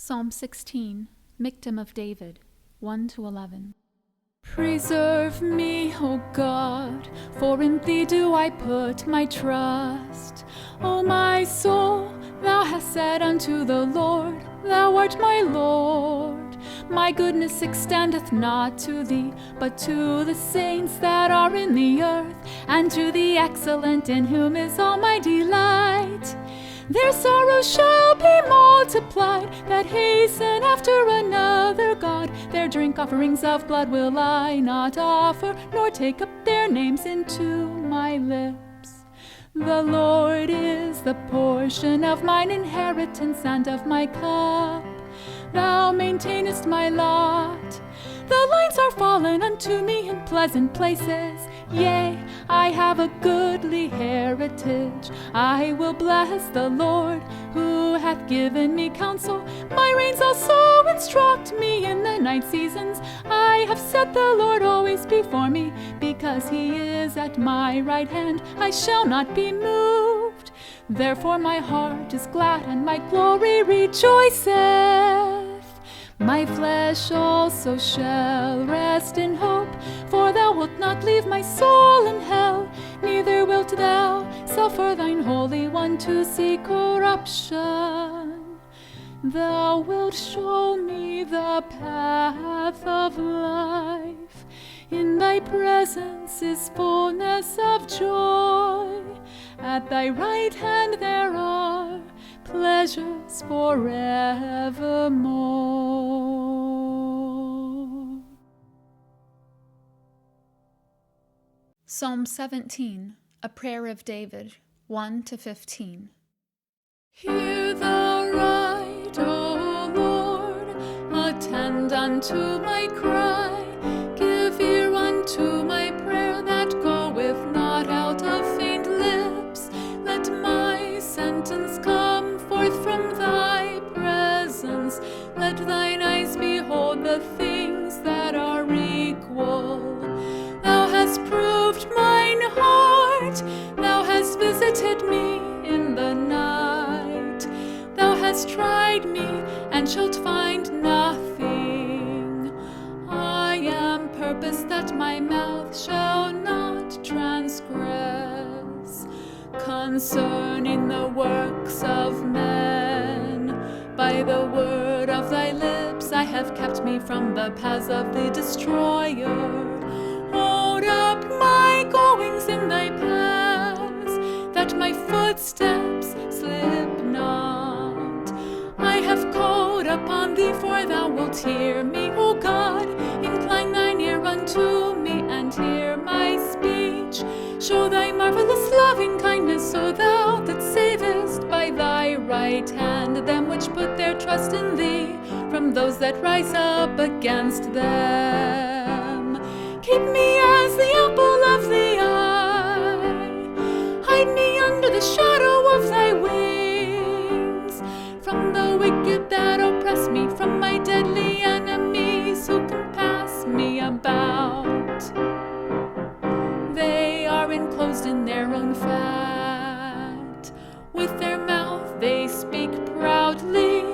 Psalm 16, Michtam of David, 1-11. Preserve me, O God, for in Thee do I put my trust. O my soul, Thou hast said unto the Lord, Thou art my Lord. My goodness extendeth not to Thee, but to the saints that are in the earth, and to the excellent in whom is all my delight. Their sorrows shall be multiplied, that hasten after another God. Their drink offerings of blood will I not offer, nor take up their names into my lips. The Lord is the portion of mine inheritance and of my cup. Thou maintainest my lot. The lines are fallen unto me in pleasant places. Yea, I have a goodly heritage. I will bless the Lord, who hath given me counsel. My reins also instruct me in the night seasons. I have set the Lord always before me, because he is at my right hand. I shall not be moved. Therefore my heart is glad, and my glory rejoiceth. My flesh also shall rest in hope, for Thou wilt not leave my soul in hell, neither wilt Thou suffer Thine Holy One to see corruption. Thou wilt show me the path of life. In Thy presence is fullness of joy. At Thy right hand there are pleasures forevermore. Psalm 17, a prayer of David, 1-15. Hear the right, O Lord, attend unto my cry. Give ear unto my prayer that goeth not out of faint lips. Let my sentence come forth from Thy presence. Let Thine eyes behold the things that are equal. Thou hast proved mine heart. Thou hast visited me in the night. Thou hast tried me and shalt find nothing. I am purposed that my mouth shall not transgress concerning the works of men. By the word of Thy lips I have kept me from the paths of the destroyer. Hold up my goings in Thy paths, that my footsteps slip not. I have called upon Thee, for Thou wilt hear me, O God. Incline Thine ear unto me, and hear my speech. Show Thy marvelous loving kindness, O Thou that savest by Thy right hand them which put their trust in Thee, from those that rise up against them. Keep me as the apple of the eye. Hide me under the shadow of Thy wings, from the wicked that oppress me, from my deadly enemies who compass me about. They are enclosed in their own fat. With their mouth they speak proudly.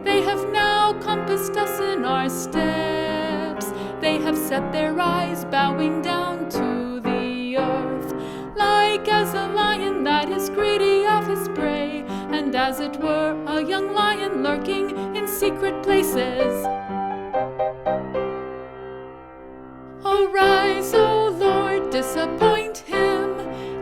They have now compassed us in our steps. They have set their eyes bowing down to the earth, like as a lion that is greedy of his prey, and as it were a young lion lurking in secret places. Arise, O Lord, disappoint him,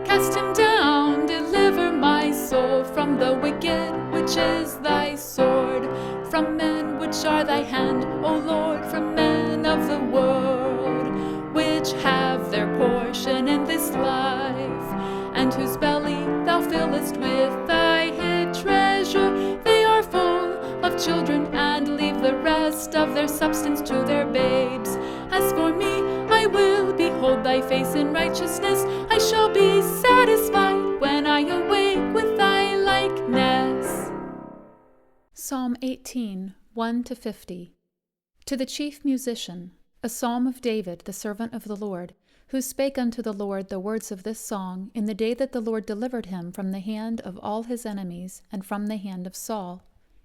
cast him down, deliver my soul from the wicked, which is Thy sword, from men which are Thy hand, O Lord, from men of the world, which have their portion in this life, and whose belly Thou fillest with Thy hid treasure. They are full of children, and leave the rest of their substance to their babes. As for me, I will behold Thy face in righteousness. I shall be satisfied when I awake with Thy likeness. Psalm 18, 1-50. To the chief musician, a psalm of David, the servant of the Lord, who spake unto the Lord the words of this song in the day that the Lord delivered him from the hand of all his enemies and from the hand of Saul.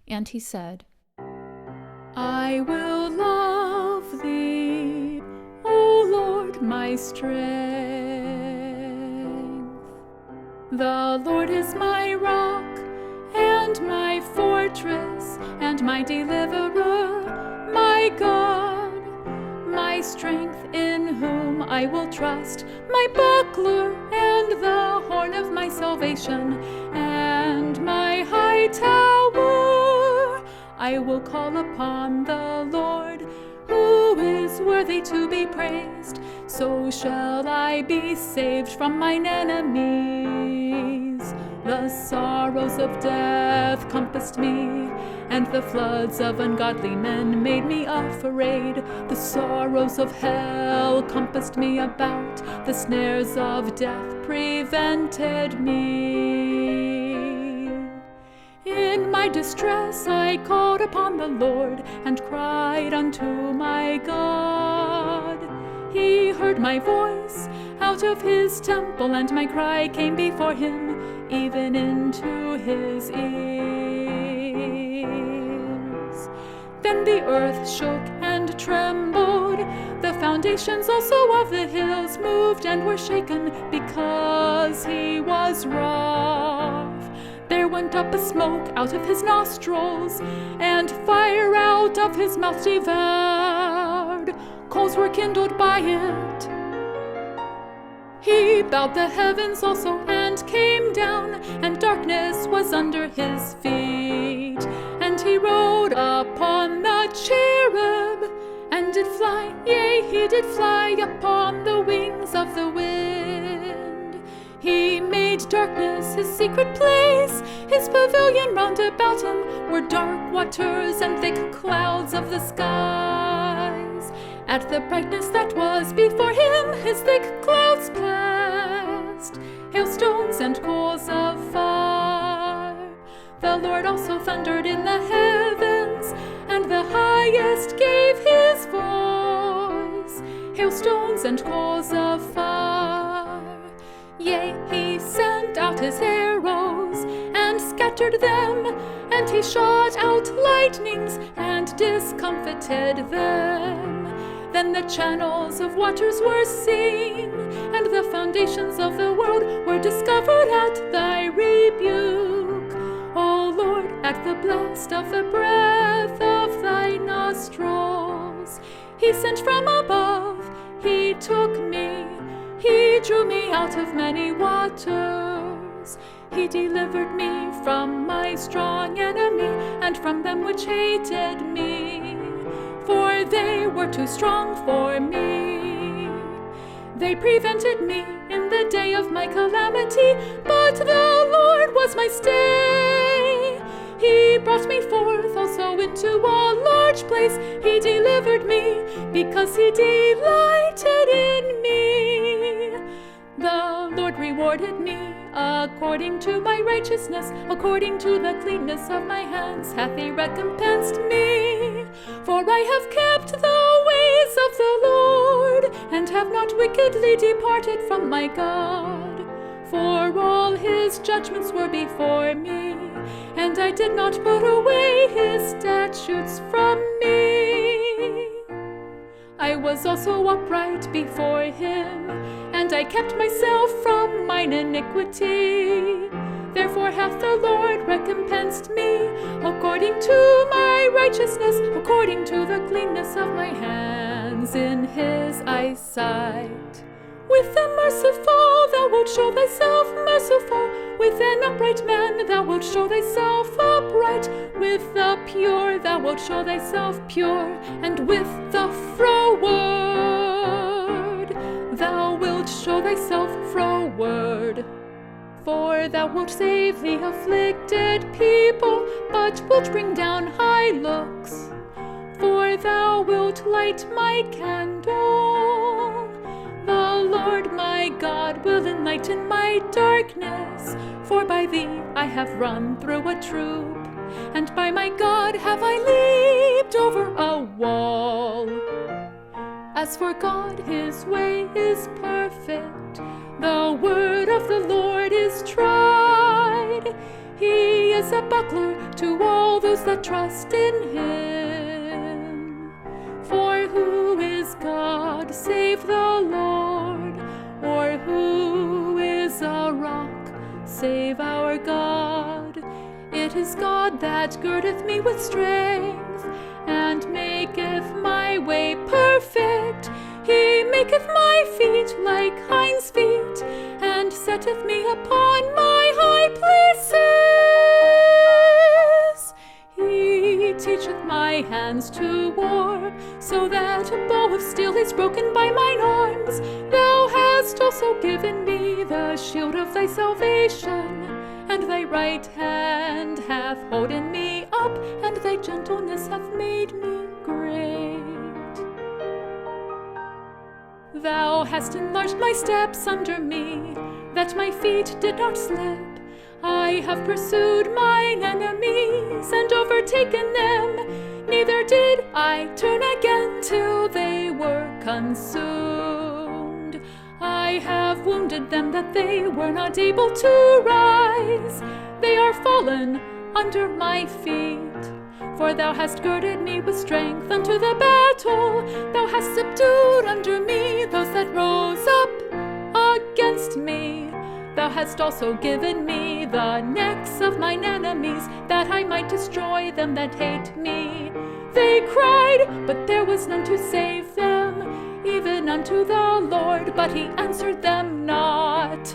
And he said, I will love thee, O Lord, my strength. The Lord is my rock and my fortress and my deliverer, my God, my strength in whom I will trust, my buckler and the horn of my salvation, and my high tower. I will call upon the Lord, who is worthy to be praised. So shall I be saved from mine enemies. The sorrows of death compassed me, and the floods of ungodly men made me afraid. The sorrows of hell compassed me about, the snares of death prevented me. In my distress I called upon the Lord, and cried unto my God. He heard my voice out of his temple, and my cry came before him, even into his ears. Then the earth shook and trembled, the foundations also of the hills moved and were shaken, because he was wroth. There went up a smoke out of his nostrils, and fire out of his mouth devoured. Coals were kindled by it. He bowed the heavens also and came down, and darkness was under his feet. And he rode upon the cherub, and did fly, yea, he did fly upon the wings of the wind. He made darkness his secret place, his pavilion round about him were dark waters and thick clouds of the skies. At the brightness that was before him, his thick clouds passed, hailstones and coals of fire. The Lord also thundered in the heavens, and the highest gave his voice, hailstones and coals of fire. Yea, he sent out his arrows, and scattered them, and he shot out lightnings, and discomfited them. Then the channels of waters were seen, and the foundations of the world were discovered at thy rebuke. O Lord, at the blast of the breath of thy nostrils. He sent from above, he took me, he drew me out of many waters. He delivered me from my strong enemy, and from them which hated me, for they were too strong for me. They prevented me in the day of my calamity, but the Lord was my stay. He brought me forth also into a large place. He delivered me, because he delighted in me. The Lord rewarded me according to my righteousness, according to the cleanness of my hands hath he recompensed me. For I have kept the ways of the Lord, and have not wickedly departed from my God. For all his judgments were before me, and I did not put away his statutes from me. I was also upright before him, and I kept myself from mine iniquity. Therefore hath the Lord recompensed me according to my righteousness, according to the cleanness of my hands in his eyesight. With the merciful thou wilt show thyself merciful, with an upright man thou wilt show thyself upright, with the pure thou wilt show thyself pure, and with the froward thou wilt show thyself froward. For thou wilt save the afflicted people, but wilt bring down high looks. For thou wilt light my candle. The Lord my God will enlighten my darkness. For by thee I have run through a troop, and by my God have I leaped over a wall. As for God, his way is perfect. The word of the Lord is tried. He is a buckler to all those that trust in him. is God save the Lord? Or who is a rock save our God? It is God that girdeth me with strength, and maketh my way perfect. He maketh my feet like hinds' feet, and setteth me upon my high places. He teacheth my hands to war, so that a bow of steel is broken by mine arms. Thou hast also given me the shield of thy salvation, and thy right hand hath holden me up, and thy gentleness hath made me great. Thou hast enlarged my steps under me, that my feet did not slip. I have pursued mine enemies, and overtaken them. Neither did I turn again till they were consumed. I have wounded them that they were not able to rise. They are fallen under my feet. For thou hast girded me with strength unto the battle. Thou hast subdued under me those that rose up against me. Thou hast also given me the necks of mine enemies, that I might destroy them that hate me. They cried, but there was none to save them, even unto the Lord, but he answered them not.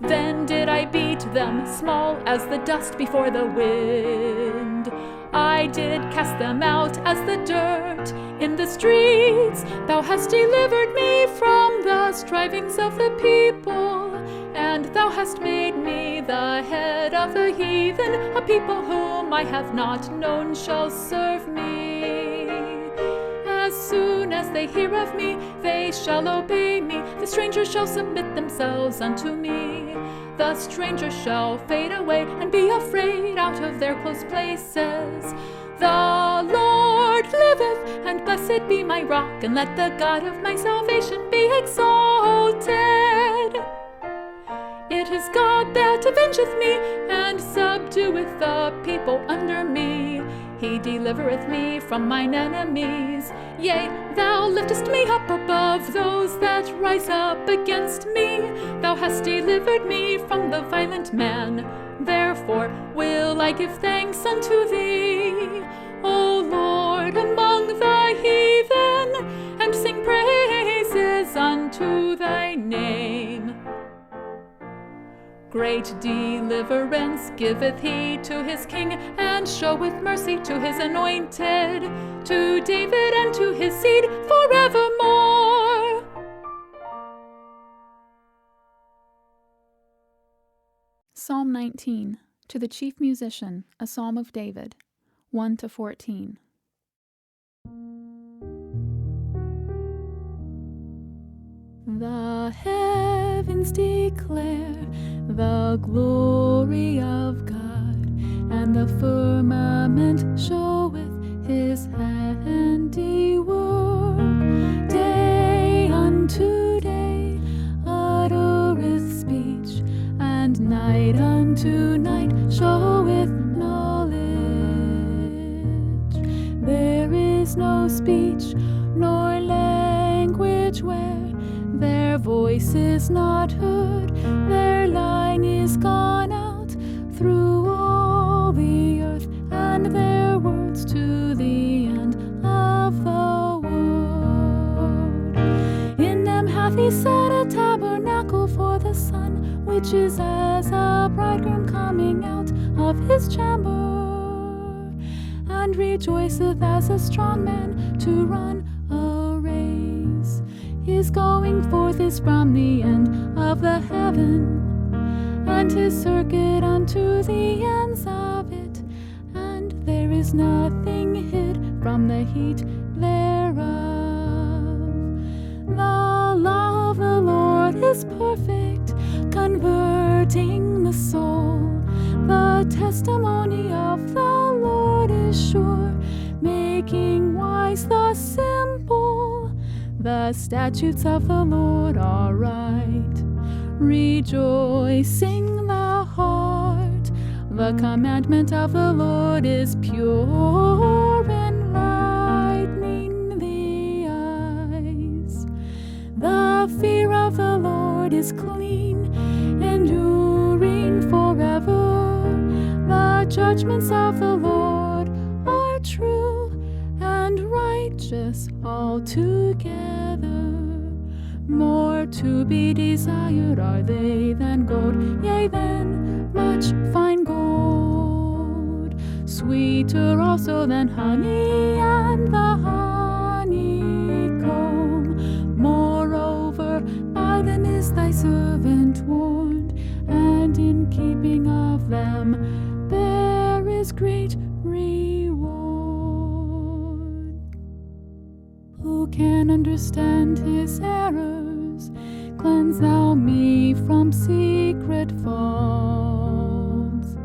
Then did I beat them, small as the dust before the wind. I did cast them out as the dirt in the streets. Thou hast delivered me from the strivings of the people, and thou hast made me the head of the heathen. A people whom I have not known shall serve me. As soon as they hear of me, they shall obey me. The strangers shall submit themselves unto me. The strangers shall fade away and be afraid out of their close places. The Lord liveth, and blessed be my rock, and let the God of my salvation be exalted. It is God that avengeth me, and subdueth the people under me. He delivereth me from mine enemies. Yea, thou liftest me up above those that rise up against me. Thou hast delivered me from the violent man. Therefore will I give thanks unto thee, O Lord, among the heathen, and sing praises unto thy name. Great deliverance giveth he to his king, and showeth mercy to his anointed, to David and to his seed forevermore. Psalm 19, to the chief musician, a psalm of David, 1-14. The heavens declare the glory of God, and the firmament showeth his handiwork. Day unto day uttereth speech, and night unto night showeth knowledge. There is no speech nor language where their voice is not heard. Their line is gone out through all the earth, and their words to the end of the world. In them hath he set a tabernacle for the sun, which is as a bridegroom coming out of his chamber, and rejoiceth as a strong man to run a race. His going forth is from the end of the heaven, and his circuit unto the ends of it, and there is nothing hid from the heat thereof. The law of the Lord is perfect, converting the soul. The testimony of the Lord is sure, making wise the simple. The statutes of the Lord are right, rejoicing the heart. The commandment of the Lord is pure, enlightening The fear of the Lord is clean, enduring forever. The judgments of the Lord are true and righteous altogether. More to be desired are they than gold, yea, than much fine gold. Sweeter also than honey and the honeycomb. Moreover, by them is thy servant warned, and in keeping of them there is great reward. Who can understand his errors? Cleanse thou me from secret faults.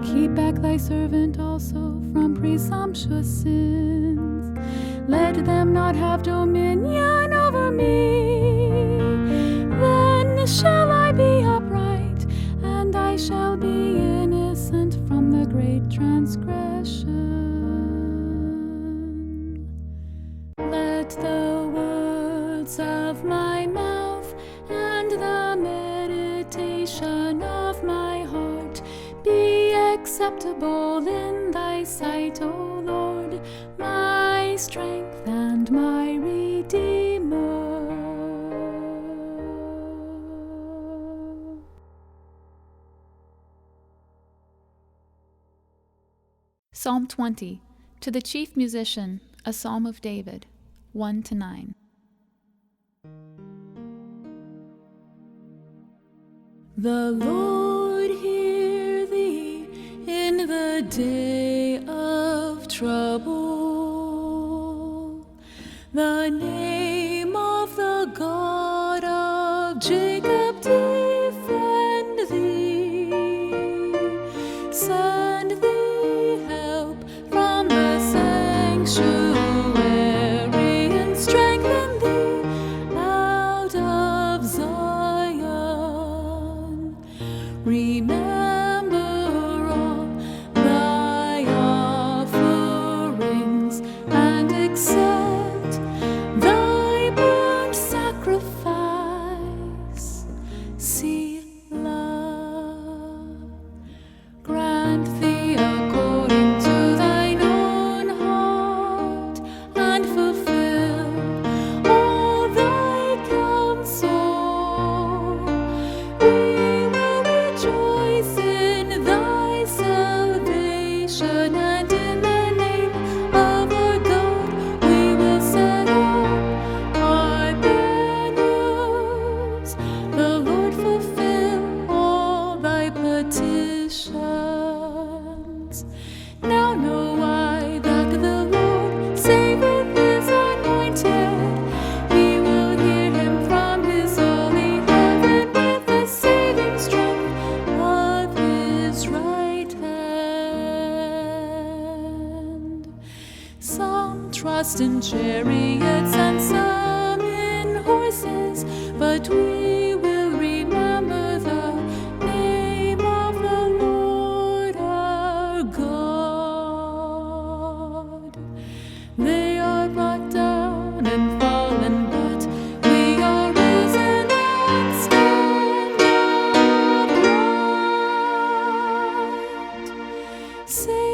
Keep back thy servant also from presumptuous sins. Let them not have dominion over me. Then shall I be upright, and I shall be innocent from the great transgression. Let the words of my mouth and the meditation of my heart be acceptable in thy sight, O Lord, my strength and my Redeemer. Psalm 20, to the chief musician, a psalm of David, 1-9. The Lord hear thee in the day of trouble. The name of the God of Jacob defend thee. Send thee help from the sanctuary and strengthen thee out of Zion. Remember all thy offerings and accept thy burnt sacrifice. Selah. Grant thee according to thine own heart, and fulfill all thy counsel. We will rejoice in thy salvation, and in the name of our God we will set up our banners. The Lord fulfill all thy petitions. Now know I that the Lord saveth his anointed. He will hear him from his holy heaven with the saving strength of his right hand. Some trust in chariots and some in horses, but we will remember the name of the Lord our God. They are brought down and fallen, but we are risen and stand upright. Say